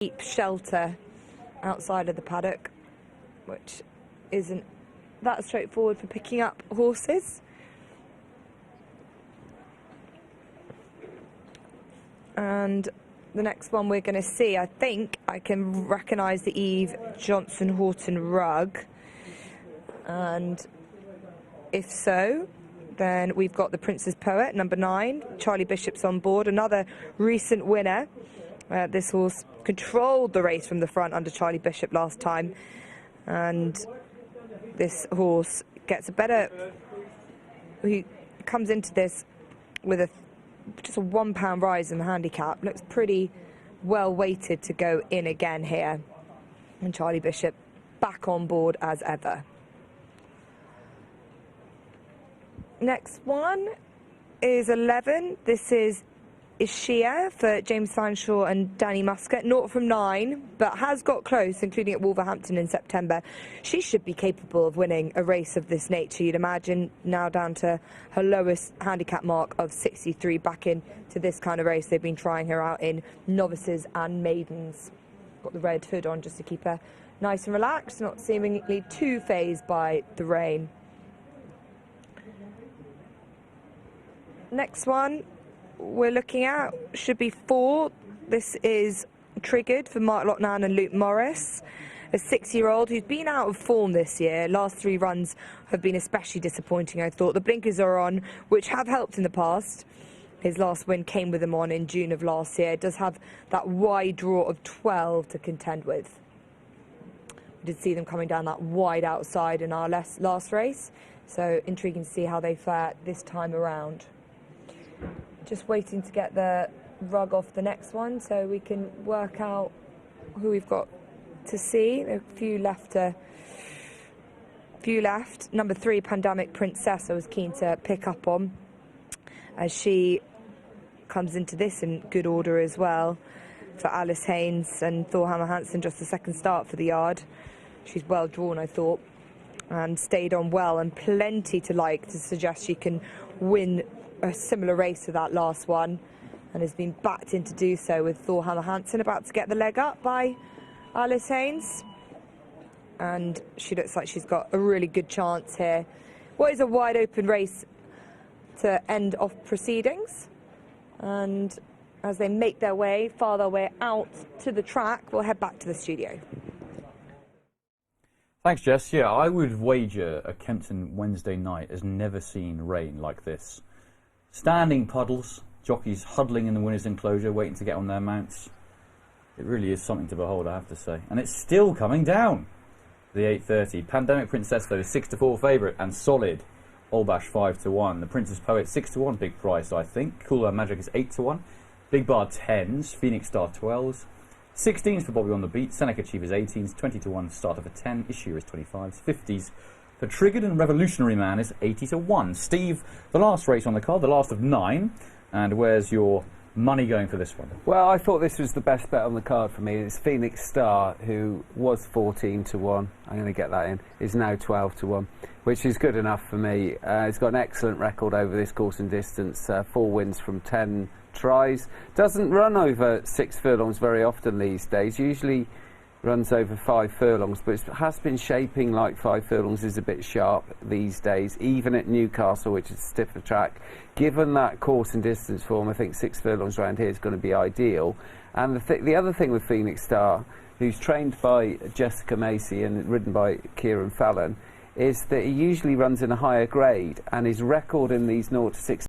deep shelter outside of the paddock, which isn't that straightforward for picking up horses. And the next one we're going to see, I think I can recognise the Eve Johnson Horton rug, and if so, then we've got the Prince's Poet, number 9. Charlie Bishop's on board, another recent winner. This horse controlled the race from the front under Charlie Bishop last time, and this horse gets a better. He comes into this with just a £1 rise in the handicap. Looks pretty well weighted to go in again here, and Charlie Bishop back on board as ever. Next one is 11. This is Ishia for James Fanshawe and Danny Muscat. 0 from 9, but has got close, including at Wolverhampton in September. She should be capable of winning a race of this nature, you'd imagine, now down to her lowest handicap mark of 63 back into this kind of race. They've been trying her out in novices and maidens. Got the red hood on just to keep her nice and relaxed, not seemingly too fazed by the rain. Next one we're looking at should be 4. This is Triggered for Mark Lochnan and Luke Morris, a 6-year-old who's been out of form this year. Last 3 runs have been especially disappointing, I thought. The blinkers are on, which have helped in the past. His last win came with them on in June of last year. It does have that wide draw of 12 to contend with. We did see them coming down that wide outside in our last race, so intriguing to see how they fare this time around. Just waiting to get the rug off the next one so we can work out who we've got to see. There are a few left. Number 3, Pandemic Princess, I was keen to pick up on, as she comes into this in good order as well for Alice Haynes and Thorhammer Hansen. Just the second start for the yard. She's well drawn, I thought, and stayed on well, and plenty to like to suggest she can win a similar race to that last one, and has been backed in to do so with Thorhammer Hansen about to get the leg up by Alice Haynes, and she looks like she's got a really good chance here. What is a wide open race to end off proceedings, and as they make their way, far their way out to the track, we'll head back to the studio. Thanks, Jess. Yeah, I would wager a Kempton Wednesday night has never seen rain like this. Standing puddles, jockeys huddling in the winner's enclosure, waiting to get on their mounts. It really is something to behold, I have to say. And it's still coming down. The 8:30. Pandemic Princess, though, is 6-4 favourite and solid. Olbash 5-1. The Prince's Poet 6-1, big price, I think. Cooler Magic is 8-1. Big Bar 10s. Phoenix Star 12s. 16s for Bobby on the Beat. Seneca Chief is 18s. 20-1 starter for 10. Issue is 25s. 50s. The Triggered and Revolutionary Man is 80-1. Steve, the last race on the card, the last of 9. And where's your money going for this one? Well, I thought this was the best bet on the card for me. It's Phoenix Star, who was 14-1. I'm going to get that in. Is now 12-1, which is good enough for me. It's got an excellent record over this course and distance. 4 wins from 10 tries. Doesn't run over 6 furlongs very often these days. Usually runs over 5 furlongs, but it has been shaping like 5 furlongs is a bit sharp these days, even at Newcastle, which is a stiffer track. Given that course and distance form, I think 6 furlongs around here is going to be ideal. And the other thing with Phoenix Star, who's trained by Jessica Macy and ridden by Kieran Fallon, is that he usually runs in a higher grade, and his record in these 0 to 6